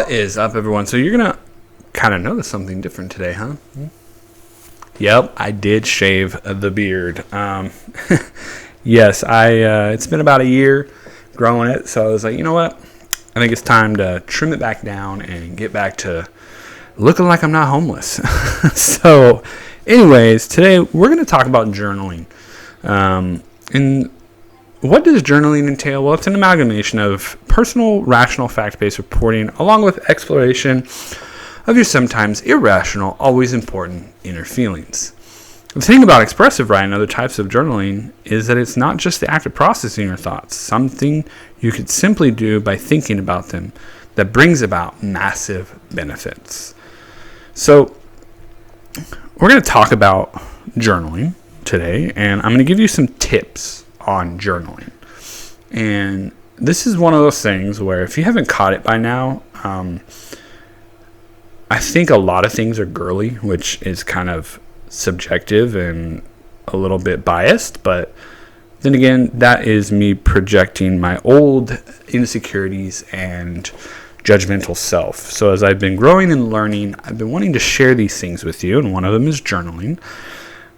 What is up, everyone? So you're going to kind of notice something different today, huh? Yep, I did shave the beard. Yes, it's been about a year growing it, so I was like, you know what? I think it's time to trim it back down and get back to looking like I'm not homeless. So, anyways, today we're going to talk about journaling. And what does journaling entail? Well, it's an amalgamation of personal, rational, fact-based reporting, along with exploration of your sometimes irrational, always important inner feelings. The thing about expressive writing and other types of journaling is that it's not just the act of processing your thoughts, something you could simply do by thinking about them that brings about massive benefits. So, we're going to talk about journaling today, and I'm going to give you some tips on journaling. And this is one of those things where if you haven't caught it by now, I think a lot of things are girly, which is kind of subjective and a little bit biased, but then again, that is me projecting my old insecurities and judgmental self. So as I've been growing and learning, I've been wanting to share these things with you, and one of them is journaling,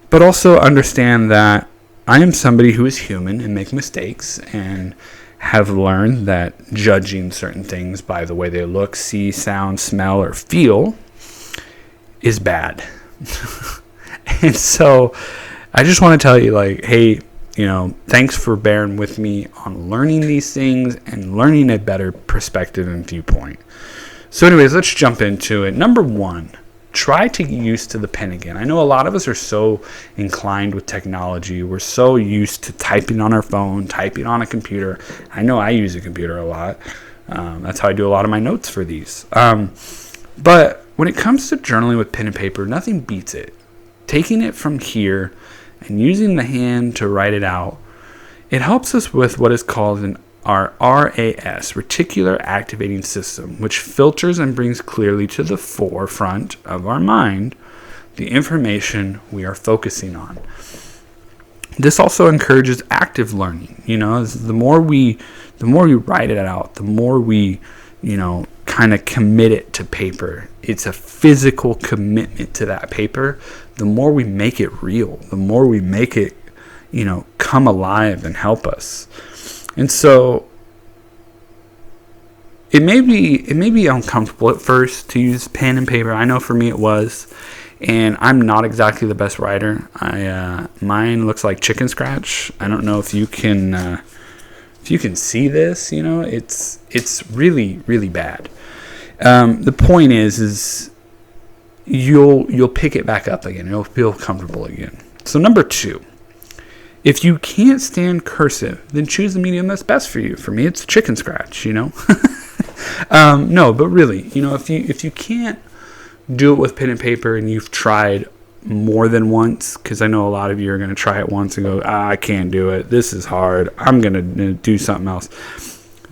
but also understand that I am somebody who is human and make mistakes, and have learned that judging certain things by the way they look, see, sound, smell, or feel is bad. And so I just want to tell you, like, hey, thanks for bearing with me on learning these things and learning a better perspective and viewpoint. So anyways, let's jump into it. Number one, try to get used to the pen again. I know a lot of us are so inclined with technology. We're so used to typing on our phone, typing on a computer. I know I use a computer a lot. That's how I do a lot of my notes for these. But when it comes to journaling with pen and paper, nothing beats it. Taking it from here and using the hand to write it out, it helps us with what is called our RAS, reticular activating system, which filters and brings clearly to the forefront of our mind the information we are focusing on. This also encourages active learning. The more we write it out, the more we, kind of commit it to paper. It's a physical commitment to that paper. The more we make it real, the more we make it, come alive and help us. And so it may be uncomfortable at first to use pen and paper. I know for me it was, and I'm not exactly the best writer. Mine looks like chicken scratch. I don't know if you can see this. It's really, really bad. The point is you'll pick it back up again. You'll feel comfortable again. So number 2. If you can't stand cursive, then choose the medium that's best for you. For me, it's chicken scratch, No, but really, if you can't do it with pen and paper and you've tried more than once, because I know a lot of you are going to try it once and go, I can't do it. This is hard. I'm going to do something else.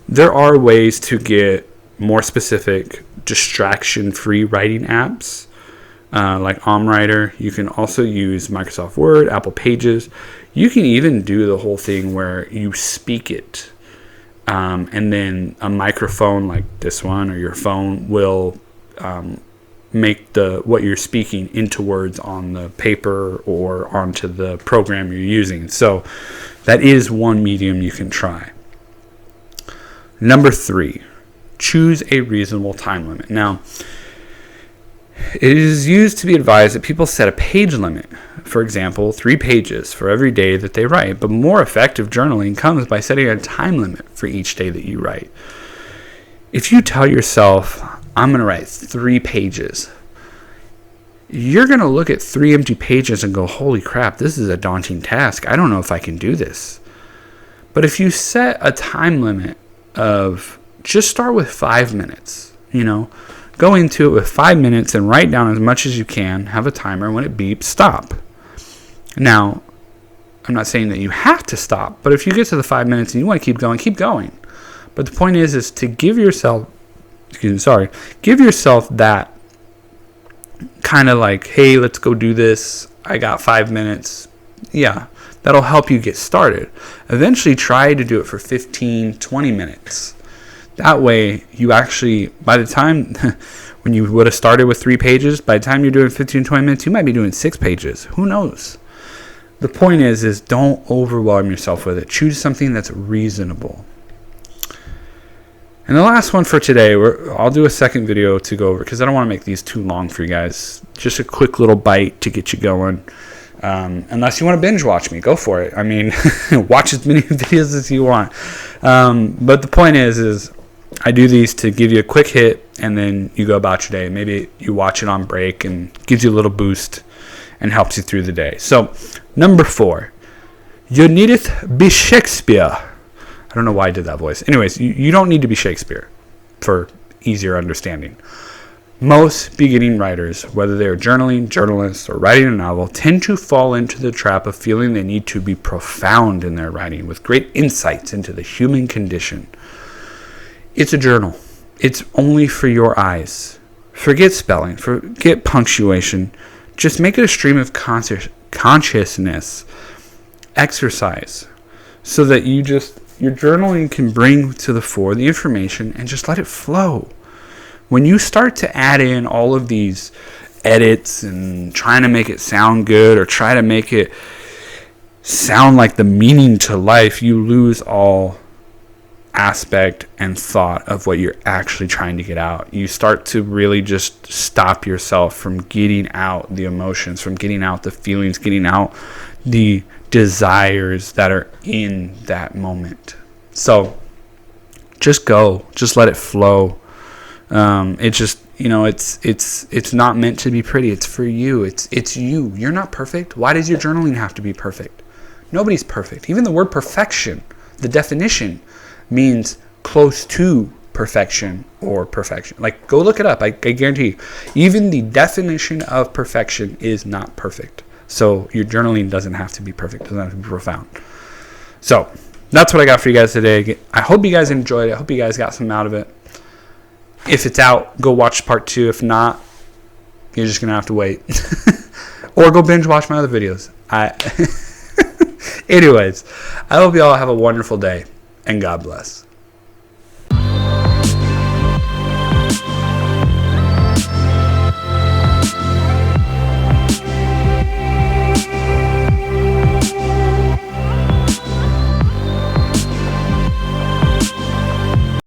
There are ways to get more specific distraction-free writing apps like OmWriter. You can also use Microsoft Word, Apple Pages. You can even do the whole thing where you speak it, and then a microphone like this one or your phone will make what you're speaking into words on the paper or onto the program you're using. So that is one medium you can try. Number 3, choose a reasonable time limit. Now, it is used to be advised that people set a page limit. For example, 3 pages for every day that they write. But more effective journaling comes by setting a time limit for each day that you write. If you tell yourself, I'm going to write 3 pages, you're going to look at 3 empty pages and go, holy crap, this is a daunting task. I don't know if I can do this. But if you set a time limit of just start with 5 minutes, go into it with 5 minutes and write down as much as you can, have a timer. When it beeps, stop. Now, I'm not saying that you have to stop, but if you get to the 5 minutes and you want to keep going, keep going. But the point is to give yourself that kind of like, hey, let's go do this. I got 5 minutes. Yeah, that'll help you get started. Eventually try to do it for 15, 20 minutes. That way, you actually, by the time, when you would have started with 3 pages, by the time you're doing 15, 20 minutes, you might be doing 6 pages. Who knows? The point is don't overwhelm yourself with it. Choose something that's reasonable. And the last one for today, I'll do a second video to go over, because I don't want to make these too long for you guys. Just a quick little bite to get you going. Unless you want to binge watch me, go for it. I mean, watch as many videos as you want. But the point is I do these to give you a quick hit, and then you go about your day. Maybe you watch it on break and gives you a little boost and helps you through the day. So, number 4, you needn't be Shakespeare. I don't know why I did that voice. Anyways, you don't need to be Shakespeare for easier understanding. Most beginning writers, whether they're journaling, journalists, or writing a novel, tend to fall into the trap of feeling they need to be profound in their writing with great insights into the human condition. It's a journal. It's only for your eyes. Forget spelling. Forget punctuation. Just make it a stream of consciousness exercise so that your journaling can bring to the fore the information and just let it flow. When you start to add in all of these edits and trying to make it sound good or try to make it sound like the meaning to life, you lose all aspect and thought of what you're actually trying to get out. You start to really just stop yourself from getting out the emotions, from getting out the feelings, getting out the desires that are in that moment. So just go, just let it flow. It just, it's not meant to be pretty. It's for you. It's you. You're not perfect. Why does your journaling have to be perfect? Nobody's perfect. Even the word perfection, the definition, means close to perfection or perfection. Like, go look it up. I guarantee you, even the definition of perfection is not perfect. So your journaling doesn't have to be perfect. It doesn't have to be profound. So that's what I got for you guys today. I hope you guys enjoyed it. I hope you guys got something out of it. If it's out, go watch part 2. If not, you're just going to have to wait. Or go binge watch my other videos. Anyways, I hope you all have a wonderful day. And God bless.